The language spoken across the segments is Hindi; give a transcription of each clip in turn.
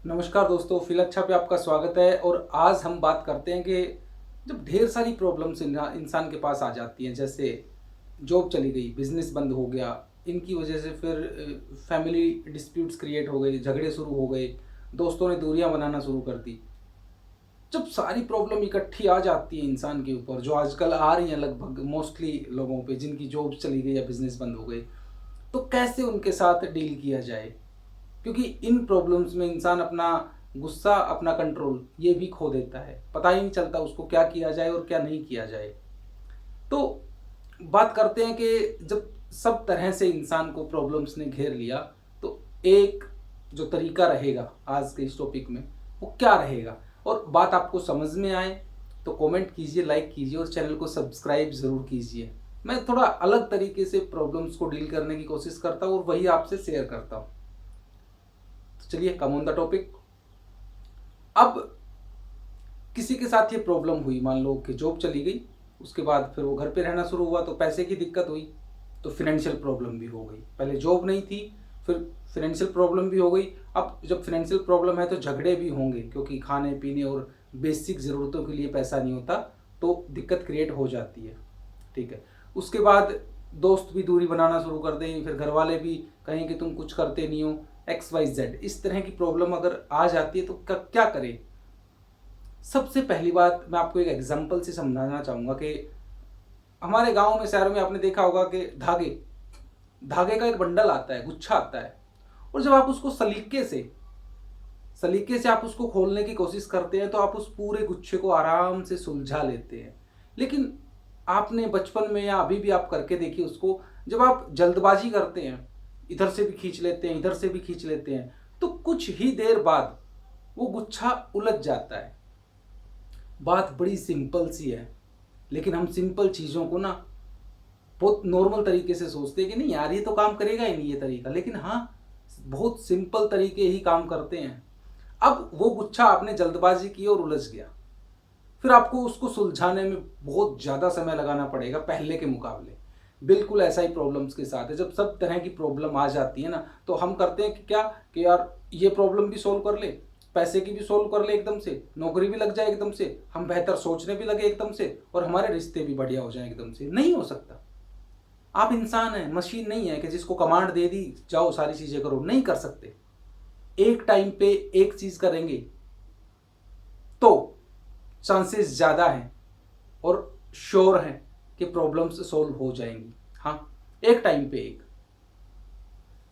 नमस्कार दोस्तों, फिल अच्छा पे आपका स्वागत है। और आज हम बात करते हैं कि जब ढेर सारी प्रॉब्लम्स इंसान के पास आ जाती हैं, जैसे जॉब चली गई, बिजनेस बंद हो गया, इनकी वजह से फिर फैमिली डिस्प्यूट्स क्रिएट हो गए, झगड़े शुरू हो गए, दोस्तों ने दूरियां बनाना शुरू कर दी। जब सारी प्रॉब्लम इकट्ठी आ जाती है इंसान के ऊपर, जो आजकल आ रही हैं लगभग मोस्टली लोगों पे जिनकी जॉब चली गई या बिजनेस बंद हो गए, तो कैसे उनके साथ डील किया जाए? क्योंकि इन प्रॉब्लम्स में इंसान अपना गुस्सा, अपना कंट्रोल ये भी खो देता है, पता ही नहीं चलता उसको क्या किया जाए और क्या नहीं किया जाए। तो बात करते हैं कि जब सब तरह से इंसान को प्रॉब्लम्स ने घेर लिया, तो एक जो तरीका रहेगा आज के इस टॉपिक में, वो क्या रहेगा? और बात आपको समझ में आए तो कमेंट कीजिए, लाइक कीजिए और चैनल को सब्सक्राइब ज़रूर कीजिए। मैं थोड़ा अलग तरीके से प्रॉब्लम्स को डील करने की कोशिश करता हूँ और वही आपसे शेयर करता हूँ। तो चलिए, कम ऑन द टॉपिक। अब किसी के साथ ये प्रॉब्लम हुई, मान लो कि जॉब चली गई, उसके बाद फिर वो घर पे रहना शुरू हुआ तो पैसे की दिक्कत हुई, तो फिनेंशियल प्रॉब्लम भी हो गई। पहले जॉब नहीं थी, फिर फिनेंशियल प्रॉब्लम भी हो गई। अब जब फिनेंशियल प्रॉब्लम है तो झगड़े भी होंगे, क्योंकि खाने पीने और बेसिक ज़रूरतों के लिए पैसा नहीं होता, तो दिक्कत क्रिएट हो जाती है। ठीक है। उसके बाद दोस्त भी दूरी बनाना शुरू कर दें, फिर घर वाले भी कहें कि तुम कुछ करते नहीं हो, XYZ। इस तरह की प्रॉब्लम अगर आ जाती है तो क्या करें? सबसे पहली बात मैं आपको एक एग्जांपल से समझाना चाहूँगा कि हमारे गांव में, शहरों में आपने देखा होगा कि धागे धागे का एक बंडल आता है, गुच्छा आता है। और जब आप उसको सलीके से आप उसको खोलने की कोशिश करते हैं तो आप उस पूरे गुच्छे को आराम से सुलझा लेते हैं। लेकिन आपने बचपन में या अभी भी आप करके देखिए उसको, जब आप जल्दबाजी करते हैं, इधर से भी खींच लेते हैं, इधर से भी खींच लेते हैं, तो कुछ ही देर बाद वो गुच्छा उलझ जाता है। बात बड़ी सिंपल सी है, लेकिन हम सिंपल चीज़ों को ना बहुत नॉर्मल तरीके से सोचते हैं कि नहीं यार, ये तो काम करेगा ही नहीं ये तरीका, लेकिन हाँ, बहुत सिंपल तरीके ही काम करते हैं। अब वो गुच्छा आपने जल्दबाजी की और उलझ गया, फिर आपको उसको सुलझाने में बहुत ज़्यादा समय लगाना पड़ेगा पहले के मुकाबले। बिल्कुल ऐसा ही प्रॉब्लम्स के साथ है। जब सब तरह की प्रॉब्लम आ जाती है ना, तो हम करते हैं कि क्या, कि यार ये प्रॉब्लम भी सोल्व कर ले, पैसे की भी सोल्व कर ले एकदम से, नौकरी भी लग जाए एकदम से, हम बेहतर सोचने भी लगे एकदम से, और हमारे रिश्ते भी बढ़िया हो जाए एकदम से। नहीं हो सकता। आप इंसान हैं, मशीन नहीं है कि जिसको कमांड दे दी जाओ सारी चीज़ें करो। नहीं कर सकते। एक टाइम पे एक चीज़ करेंगे तो चांसेस ज़्यादा हैं और श्योर हैं कि प्रॉब्लम्स सॉल्व हो जाएंगी। हाँ, एक टाइम पे एक।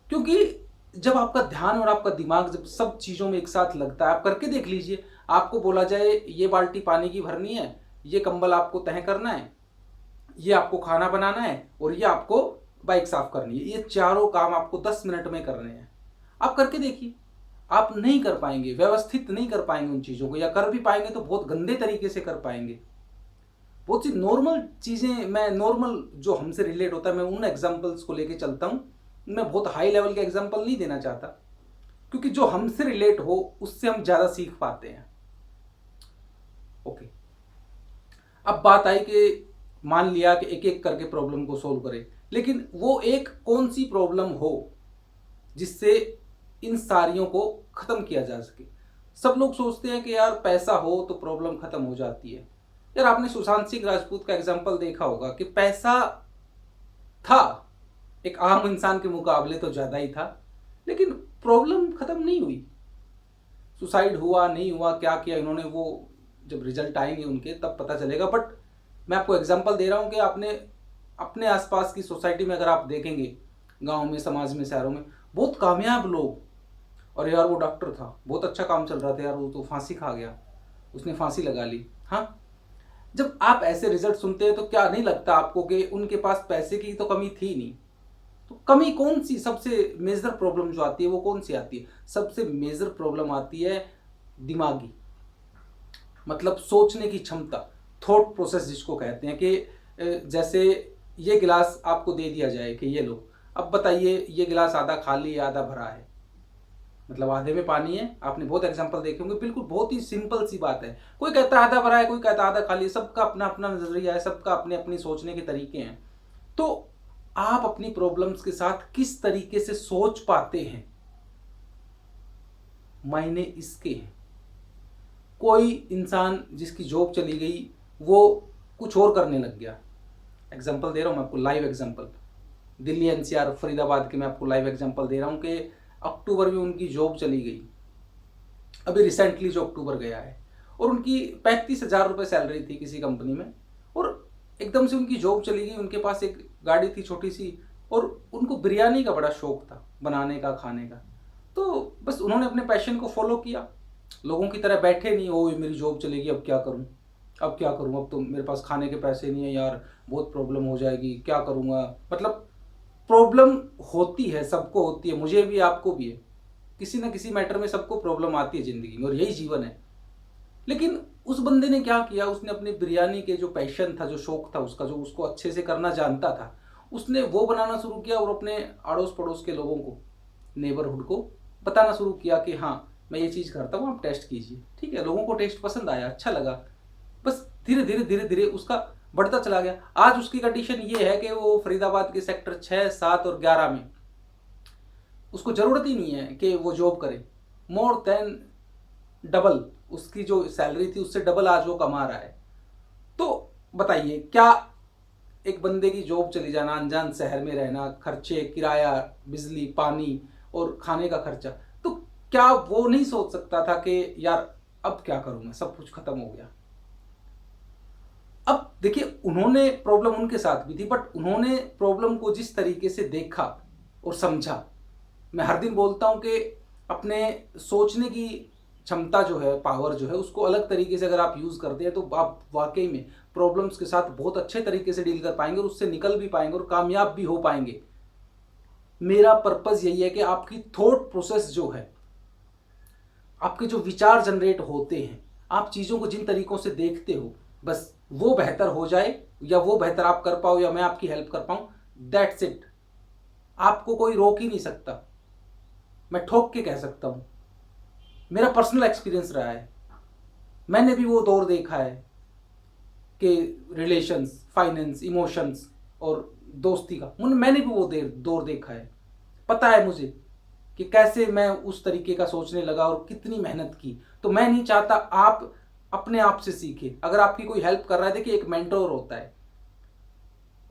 क्योंकि जब आपका ध्यान और आपका दिमाग जब सब चीज़ों में एक साथ लगता है, आप करके देख लीजिए। आपको बोला जाए ये बाल्टी पानी की भरनी है, ये कंबल आपको तह करना है, ये आपको खाना बनाना है, और ये आपको बाइक साफ करनी है। ये चारों काम आपको 10 मिनट में करने हैं। आप करके देखिए। आप नहीं कर पाएंगे, व्यवस्थित नहीं कर पाएंगे उन चीज़ों को, या कर भी पाएंगे तो बहुत गंदे तरीके से कर पाएंगे। बहुत सी नॉर्मल चीज़ें, मैं नॉर्मल जो हमसे रिलेट होता है मैं उन एग्जाम्पल्स को लेके चलता हूँ। मैं बहुत हाई लेवल के एग्जाम्पल नहीं देना चाहता, क्योंकि जो हमसे रिलेट हो उससे हम ज़्यादा सीख पाते हैं। ओके। अब बात आई कि मान लिया कि एक एक करके प्रॉब्लम को सोल्व करें, लेकिन वो एक कौन सी प्रॉब्लम हो जिससे इन सारियों को ख़त्म किया जा सके। सब लोग सोचते हैं कि यार पैसा हो तो प्रॉब्लम ख़त्म हो जाती है। यार आपने सुशांत सिंह राजपूत का एग्जाम्पल देखा होगा कि पैसा था, एक आम इंसान के मुकाबले तो ज़्यादा ही था, लेकिन प्रॉब्लम ख़त्म नहीं हुई। सुसाइड हुआ नहीं हुआ, क्या किया इन्होंने, वो जब रिजल्ट आएंगे उनके तब पता चलेगा। बट मैं आपको एग्जांपल दे रहा हूँ कि आपने अपने आसपास की सोसाइटी में अगर आप देखेंगे, गांव में, समाज में, शहरों में, बहुत कामयाब लोग, और यार वो डॉक्टर था, बहुत अच्छा काम चल रहा था, यार वो तो फांसी खा गया, उसने फांसी लगा ली। हाँ, जब आप ऐसे रिजल्ट सुनते हैं तो क्या नहीं लगता आपको कि उनके पास पैसे की तो कमी थी नहीं? तो कमी कौन सी, सबसे मेजर प्रॉब्लम जो आती है वो कौन सी आती है? सबसे मेजर प्रॉब्लम आती है दिमागी, मतलब सोचने की क्षमता, थॉट प्रोसेस जिसको कहते हैं। कि जैसे ये गिलास आपको दे दिया जाए कि ये लो, अब बताइए ये गिलास आधा खाली या आधा भरा है, मतलब आधे में पानी है। आपने बहुत एग्जांपल देखे होंगे, बिल्कुल बहुत ही सिंपल सी बात है। कोई कहता है आधा भरा है, कोई कहता है आधा खाली है, सबका अपना अपना नजरिया है, सबका अपने अपनी सोचने के तरीके हैं। तो आप अपनी प्रॉब्लम्स के साथ किस तरीके से सोच पाते हैं, मायने इसके हैं। कोई इंसान जिसकी जॉब चली गई वो कुछ और करने लग गया। एग्जांपल दे रहा हूँ मैं आपको, live example. Delhi NCR Faridabad के मैं आपको लाइव एग्जांपल दे रहा हूँ कि अक्टूबर में उनकी जॉब चली गई, अभी रिसेंटली जो अक्टूबर गया है, और उनकी 35,000 रुपये सैलरी थी किसी कंपनी में, और एकदम से उनकी जॉब चली गई। उनके पास एक गाड़ी थी छोटी सी, और उनको बिरयानी का बड़ा शौक था, बनाने का, खाने का। तो बस उन्होंने अपने पैशन को फॉलो किया, लोगों की तरह बैठे नहीं, ओ मेरी जॉब चलेगी अब क्या करूं, अब क्या करूं, अब तो मेरे पास खाने के पैसे नहीं है यार, बहुत प्रॉब्लम हो जाएगी, क्या करूंगा। मतलब प्रॉब्लम होती है, सबको होती है, मुझे भी, आपको भी है, किसी ना किसी मैटर में सबको प्रॉब्लम आती है ज़िंदगी में, और यही जीवन है। लेकिन उस बंदे ने क्या किया, उसने अपनी बिरयानी के जो पैशन था, जो शौक था उसका, जो उसको अच्छे से करना जानता था, उसने वो बनाना शुरू किया, और अपने अड़ोस पड़ोस के लोगों को, नेबरहुड को बताना शुरू किया कि हाँ मैं ये चीज़ करता हूँ, आप टेस्ट कीजिए। ठीक है, लोगों को टेस्ट पसंद आया, अच्छा लगा। बस धीरे धीरे धीरे धीरे उसका बढ़ता चला गया। आज उसकी कंडीशन ये है कि वो फरीदाबाद के सेक्टर 6, 7 और 11 में उसको ज़रूरत ही नहीं है कि वो जॉब करे। मोर देन डबल उसकी जो सैलरी थी उससे डबल आज वो कमा रहा है। तो बताइए, क्या एक बंदे की जॉब चली जाना, अनजान शहर में रहना, खर्चे, किराया, बिजली, पानी और खाने का खर्चा, तो क्या वो नहीं सोच सकता था कि यार अब क्या करूं मैं, सब कुछ खत्म हो गया। अब देखिए, उन्होंने प्रॉब्लम उनके साथ भी थी, बट उन्होंने प्रॉब्लम को जिस तरीके से देखा और समझा, मैं हर दिन बोलता हूं कि अपने सोचने की क्षमता जो है, पावर जो है, उसको अलग तरीके से अगर आप यूज़ करते हैं तो आप वाकई में प्रॉब्लम्स के साथ बहुत अच्छे तरीके से डील कर पाएंगे, और उससे निकल भी पाएंगे और कामयाब भी हो पाएंगे। मेरा पर्पज़ यही है कि आपकी थॉट प्रोसेस जो है, आपके जो विचार जनरेट होते हैं, आप चीज़ों को जिन तरीकों से देखते हो, बस वो बेहतर हो जाए, या वो बेहतर आप कर पाओ, या मैं आपकी हेल्प कर पाऊँ, दैट्स इट। आपको कोई रोक ही नहीं सकता। मैं ठोक के कह सकता हूँ, मेरा पर्सनल एक्सपीरियंस रहा है, मैंने भी वो दौर देखा है कि रिलेशंस, फाइनेंस, इमोशंस और दोस्ती का, मैंने भी वो दौर देखा है। पता है मुझे कि कैसे मैं उस तरीके का सोचने लगा और कितनी मेहनत की। तो मैं नहीं चाहता आप अपने आप से सीखें। अगर आपकी कोई हेल्प कर रहा है, देखिए एक मेंटोर होता है,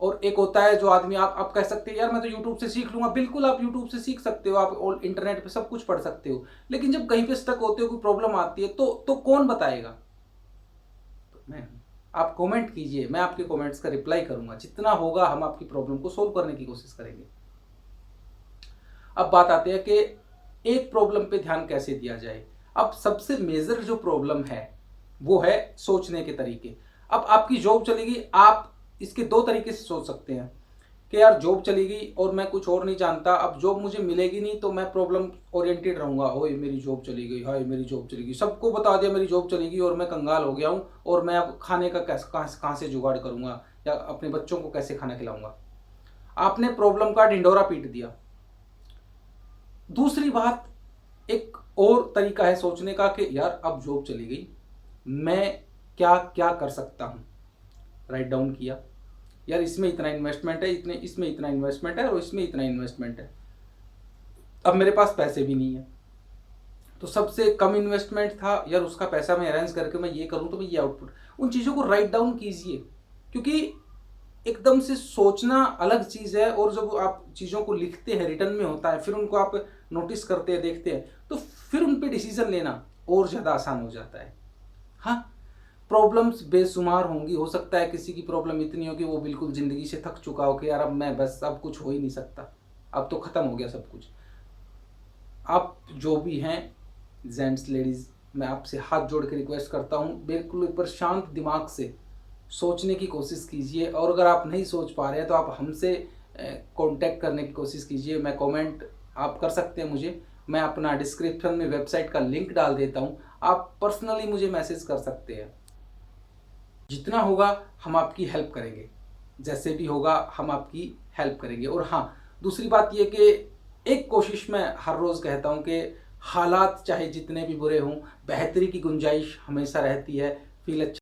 और एक होता है जो आदमी, आप कह सकते हैं यार मैं तो यूट्यूब से सीख लूंगा। बिल्कुल आप यूट्यूब से सीख सकते हो, आप इंटरनेट पे सब कुछ पढ़ सकते हो, लेकिन जब कहीं पे स्टक होते हो, कोई प्रॉब्लम आती है, तो कौन बताएगा? तो मैं, आप कमेंट कीजिए, मैं आपके कमेंट्स का रिप्लाई करूंगा, जितना होगा हम आपकी प्रॉब्लम को सोल्व करने की कोशिश करेंगे। अब बात आती है कि एक प्रॉब्लम पे ध्यान कैसे दिया जाए। अब सबसे मेजर जो प्रॉब्लम है वो है सोचने के तरीके। अब आपकी जॉब चलेगी, आप इसके दो तरीके से सोच सकते हैं कि यार जॉब चली गई और मैं कुछ और नहीं जानता, अब जॉब मुझे मिलेगी नहीं, तो मैं प्रॉब्लम ओरिएंटेड रहूंगा। ओए मेरी जॉब चली गई, हाय मेरी जॉब चली गई, सबको बता दिया मेरी जॉब चली गई और मैं कंगाल हो गया हूँ, और मैं अब खाने का कैसे, कहाँ से जुगाड़ करूंगा, या अपने बच्चों को कैसे खाना खिलाऊंगा। आपने प्रॉब्लम का ढिंडोरा पीट दिया। दूसरी बात, एक और तरीका है सोचने का कि यार अब जॉब चली गई, मैं क्या क्या कर सकता हूँ। राइट डाउन किया, यार इसमें इतना इन्वेस्टमेंट है, इतने इसमें इतना इन्वेस्टमेंट है, और इसमें इतना इन्वेस्टमेंट है। अब मेरे पास पैसे भी नहीं है, तो सबसे कम इन्वेस्टमेंट था यार, उसका पैसा मैं अरेंज करके मैं ये करूँ तो मैं ये आउटपुट। उन चीज़ों को राइट डाउन कीजिए, क्योंकि एकदम से सोचना अलग चीज़ है, और जब आप चीज़ों को लिखते हैं, रिटर्न में होता है, फिर उनको आप नोटिस करते हैं, देखते हैं, तो फिर उन पे डिसीजन लेना और ज़्यादा आसान हो जाता है। हाँ, प्रॉब्लम्स बेशुमार होंगी, हो सकता है किसी की प्रॉब्लम इतनी हो कि वो बिल्कुल ज़िंदगी से थक चुका हो कि यार अब मैं बस, अब कुछ हो ही नहीं सकता, अब तो ख़त्म हो गया सब कुछ। आप जो भी हैं, जेंट्स, लेडीज़, मैं आपसे हाथ जोड़ के रिक्वेस्ट करता हूँ, बिल्कुल एक बार शांत दिमाग से सोचने की कोशिश कीजिए, और अगर आप नहीं सोच पा रहे हैं तो आप हमसे कांटेक्ट करने की कोशिश कीजिए। मैं कमेंट आप कर सकते हैं मुझे, मैं अपना डिस्क्रिप्शन में वेबसाइट का लिंक डाल देता हूँ, आप पर्सनली मुझे मैसेज कर सकते हैं। जितना होगा हम आपकी हेल्प करेंगे, जैसे भी होगा हम आपकी हेल्प करेंगे। और हाँ, दूसरी बात ये कि एक कोशिश मैं हर रोज़ कहता हूँ कि हालात चाहे जितने भी बुरे हों, बेहतरी की गुंजाइश हमेशा रहती है। फील अच्छा